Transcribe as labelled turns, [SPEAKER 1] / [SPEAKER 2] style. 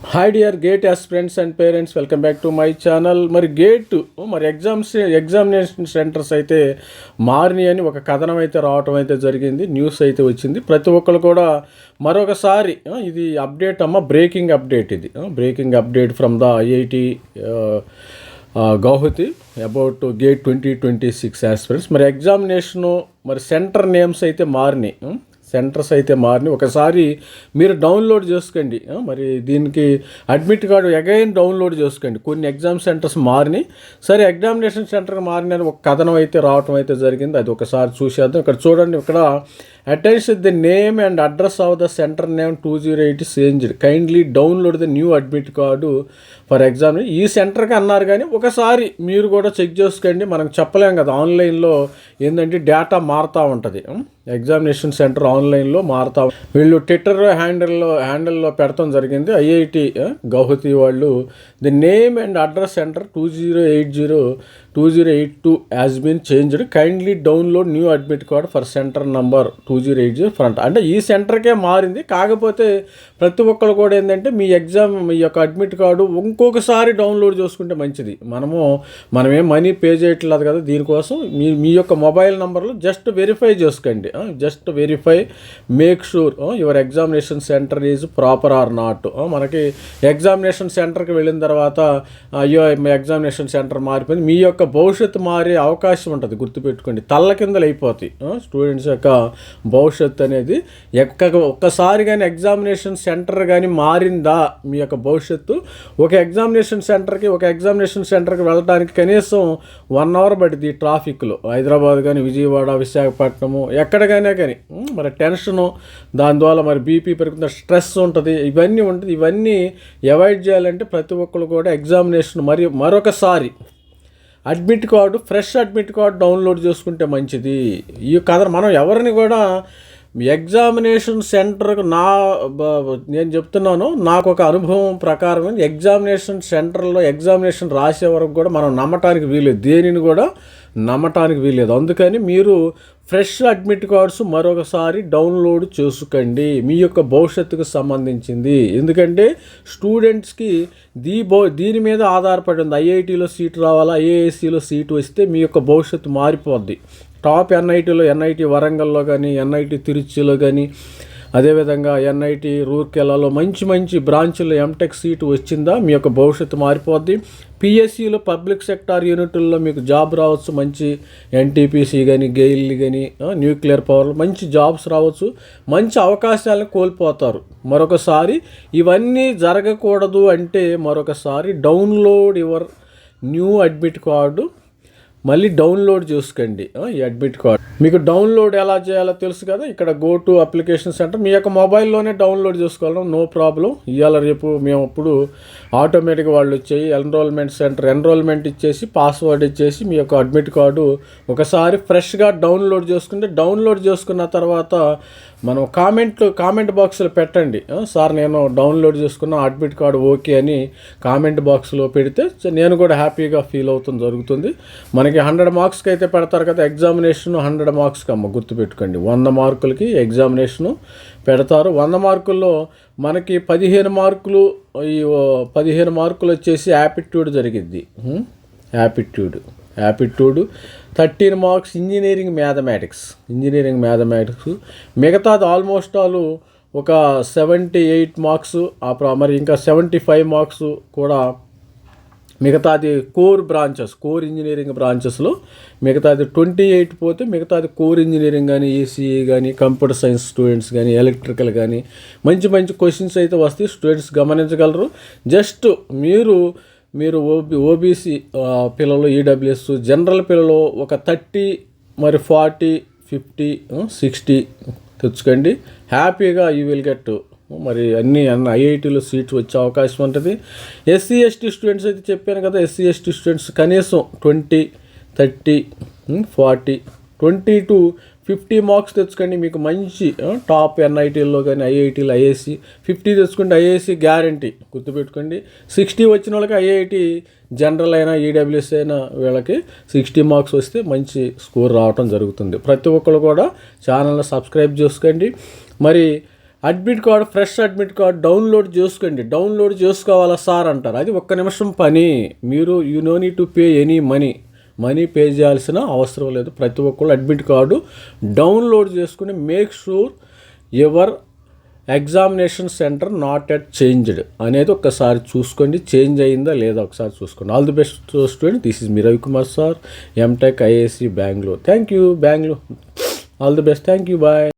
[SPEAKER 1] Hi dear gate aspirants and parents, welcome back to my channel. మరి gate examination centres అయితే మారినాయి అని ఒక కథనం అయితే రావటం అయితే జరిగింది, న్యూస్ అయితే వచ్చింది. ప్రతి ఒక్కరు కూడా మరొకసారి ఇది అప్డేట్ బ్రేకింగ్ అప్డేట్, ఇది breaking update from the IIT Guwahati about gate 2026 aspirants. మరి ఎగ్జామినేషను మరి సెంటర్ నేమ్స్ అయితే మారినాయి, సెంటర్స్ అయితే మారినాయి. ఒకసారి మీరు డౌన్లోడ్ చేసుకోండి. మరి దీనికి అడ్మిట్ కార్డు అగైన్ డౌన్లోడ్ చేసుకోండి. కొన్ని ఎగ్జామ్ సెంటర్స్ మారినాయి. సరే, ఎగ్జామినేషన్ సెంటర్ మారిన ఒక కథనం అయితే రావటం అయితే జరిగింది. అది ఒకసారి చూసేద్దాం. ఇక్కడ చూడండి, ఇక్కడ attention the name and address of the centre name 2080 changed, kindly download the new admit card for exam. ఈ సెంటర్కి అన్నారు కానీ ఒకసారి మీరు కూడా చెక్ చేసుకోండి. మనం చెప్పలేం కదా, ఆన్లైన్లో ఏంటంటే డేటా మారుతూ ఉంటుంది. ఎగ్జామినేషన్ సెంటర్ ఆన్లైన్లో మారుతా, వీళ్ళు ట్విట్టర్ హ్యాండిల్లో పెడతాం జరిగింది. ఐఐటి గౌహతి వాళ్ళు the name and address center 2082 has been changed, kindly download new admit card for center number 2080 front. అంటే ఈ సెంటర్కే మారింది. కాకపోతే ప్రతి ఒక్కరు కూడా ఏంటంటే మీ యొక్క అడ్మిట్ కార్డు ఇంకొకసారి డౌన్లోడ్ చేసుకుంటే మంచిది. మనమేం మనీ పే చేయట్లేదు కదా, దీనికోసం మీ యొక్క మొబైల్ నెంబర్లో జస్ట్ వెరిఫై చేసుకోండి. Just verify, make sure your examination center is proper or not. మనకి ఎగ్జామినేషన్ సెంటర్కి వెళ్ళిన తర్వాత అయ్యో ఎగ్జామినేషన్ సెంటర్ మారిపోయింది, మీ యొక్క భవిష్యత్తు మారే అవకాశం ఉంటుంది. గుర్తుపెట్టుకోండి, తల్ల కిందలు అయిపోతాయి స్టూడెంట్స్ యొక్క భవిష్యత్తు అనేది. ఒక్కసారి కానీ ఎగ్జామినేషన్ సెంటర్ కానీ మారిందా మీ యొక్క భవిష్యత్తు. ఒక ఎగ్జామినేషన్ సెంటర్కి వెళ్ళడానికి కనీసం 1 అవర్ పడుతుంది ట్రాఫిక్లో. హైదరాబాద్ కానీ, విజయవాడ, విశాఖపట్నము, ఎక్కడికైనా కానీ మరి టెన్షను, దాని ద్వారా మరి బీపీ పెరుగుతున్న స్ట్రెస్ ఉంటుంది, ఇవన్నీ అవాయిడ్ చేయాలంటే ప్రతి ఒక్కరు కూడా ఎగ్జామినేషన్ మరొకసారి ఫ్రెష్ అడ్మిట్ కార్డు డౌన్లోడ్ చేసుకుంటే మంచిది. ఈ కథ మనం ఎవరిని కూడా ఎగ్జామినేషన్ సెంటర్కు నేను చెప్తున్నాను, నాకు ఒక అనుభవం ప్రకారం ఎగ్జామినేషన్ సెంటర్లో ఎగ్జామినేషన్ రాసే వరకు కూడా మనం నమ్మటానికి వీలేదు, దేనిని కూడా నమ్మటానికి వీలేదు. అందుకని మీరు ఫ్రెష్ అడ్మిట్ కార్డ్స్ మరొకసారి డౌన్లోడ్ చేసుకోండి, మీ యొక్క భవిష్యత్తుకు సంబంధించింది. ఎందుకంటే స్టూడెంట్స్కి దీని మీద ఆధారపడి ఉంది. ఐఐటీలో సీటు రావాలా, ఐఏఎస్సిలో సీటు వస్తే మీ యొక్క భవిష్యత్తు మారిపోద్ది. టాప్ ఎన్ఐటి వరంగల్లో కానీ, ఎన్ఐటి తిరుచిలో కానీ, అదేవిధంగా ఎన్ఐటి రూర్కెలాలో మంచి బ్రాంచ్లో ఎంటెక్ సీటు వచ్చిందా మీ యొక్క భవిష్యత్తు మారిపోద్ది. పిఎస్సిలో పబ్లిక్ సెక్టార్ యూనిట్లలో మీకు జాబ్ రావచ్చు, మంచి ఎన్టీపీసీ కానీ, గెయిల్ కానీ, న్యూక్లియర్ పవర్ మంచి జాబ్స్ రావచ్చు, మంచి అవకాశాలను కోల్పోతారు. మరొకసారి ఇవన్నీ జరగకూడదు అంటే మరొకసారి download your new admit card మళ్ళీ డౌన్లోడ్ చేసుకోండి. ఈ అడ్మిట్ కార్డ్ మీకు డౌన్లోడ్ ఎలా చేయాలో తెలుసు కదా. ఇక్కడ గో టు అప్లికేషన్ సెంటర్ మీ యొక్క మొబైల్లోనే డౌన్లోడ్ చేసుకోవాలి, నో ప్రాబ్లం. ఇవాళ రేపు మేము అప్పుడు ఆటోమేటిక్గా వాళ్ళు వచ్చేయి ఎన్రోల్మెంట్ ఇచ్చేసి పాస్వర్డ్ ఇచ్చేసి మీ యొక్క అడ్మిట్ కార్డు ఒకసారి ఫ్రెష్గా డౌన్లోడ్ చేసుకున్న తర్వాత మనం కామెంట్ బాక్స్లో పెట్టండి, సార్ నేను డౌన్లోడ్ చేసుకున్న అడ్మిట్ కార్డు ఓకే అని కామెంట్ బాక్స్లో పెడితే నేను కూడా హ్యాపీగా ఫీల్ అవుతుంది జరుగుతుంది. మనకి 100 మార్క్స్కి అయితే పెడతారు కదా ఎగ్జామినేషన్, 100 మార్క్స్కి గుర్తుపెట్టుకోండి, 100 మార్కులకి ఎగ్జామినేషను పెడతారు. 100 మార్కుల్లో మనకి 15 మార్కులు, ఈ 15 మార్కులు వచ్చేసి యాప్టిట్యూడ్ జరిగిద్ది. యాప్టిట్యూడ్ 13 మార్క్స్ ఇంజనీరింగ్ మ్యాథమెటిక్స్, మిగతాది ఆల్మోస్ట్ ఆల్ ఒక 78 మార్క్స్. మరి ఇంకా 75 మార్క్స్ కూడా మిగతాది కోర్ ఇంజనీరింగ్ బ్రాంచెస్లో మిగతాది 28 పోతే మిగతాది కోర్ ఇంజనీరింగ్ కానీ, ఈసీఈ కానీ, కంప్యూటర్ సైన్స్ స్టూడెంట్స్ కానీ, ఎలక్ట్రికల్ కానీ మంచి క్వశ్చన్స్ అయితే వస్తాయి, స్టూడెంట్స్ గమనించగలరు. జస్ట్ మీరు ఓబీసీ పిల్లలు, ఈడబ్ల్యూఎస్ జనరల్ పిల్లలు ఒక 30, మరి 40, 50, 60 తెచ్చుకోండి. హ్యాపీగా యూ విల్ గెట్ మరి అన్ని ఐఐటీలో సీట్స్ వచ్చే అవకాశం ఉంటుంది. ఎస్సీ ఎస్టీ స్టూడెంట్స్ అయితే చెప్పాను కదా, ఎస్సీ ఎస్టీ స్టూడెంట్స్ కనీసం 20, 30, 40, 20 to 50 మార్క్స్ తెచ్చుకోండి. మీకు మంచి టాప్ ఎన్ఐటీల్లో కానీ, ఐఐటీలో ఐఏసీ 50 తెచ్చుకుంటే ఐఏసీ గ్యారంటీ, గుర్తుపెట్టుకోండి. 60 వచ్చిన వాళ్ళకి ఐఐటి జనరల్ అయినా, ఈడబ్ల్యూఎస్ అయినా వీళ్ళకి 60 మార్క్స్ వస్తే మంచి స్కోర్ రావటం జరుగుతుంది. ప్రతి ఒక్కరు కూడా ఛానల్ని సబ్స్క్రైబ్ చేసుకోండి. మరి admit card, fresh admit card download చేసుకోండి. డౌన్లోడ్ చేసుకోవాలా సార్ అంటారు. అది ఒక్క నిమిషం పని. మీరు you no need to pay any money pay చేయాల్సిన అవసరం లేదు. ప్రతి ఒక్కళ్ళు అడ్మిట్ కార్డు డౌన్లోడ్ చేసుకుని make sure your examination center not at changed అనేది ఒక్కసారి చూసుకోండి. చేంజ్ అయిందా లేదా ఒకసారి చూసుకోండి. All the best student. This is me Ravikumar sir, MTech IISc Bengaluru. Thank you Bengaluru. All the best. Thank you. Bye.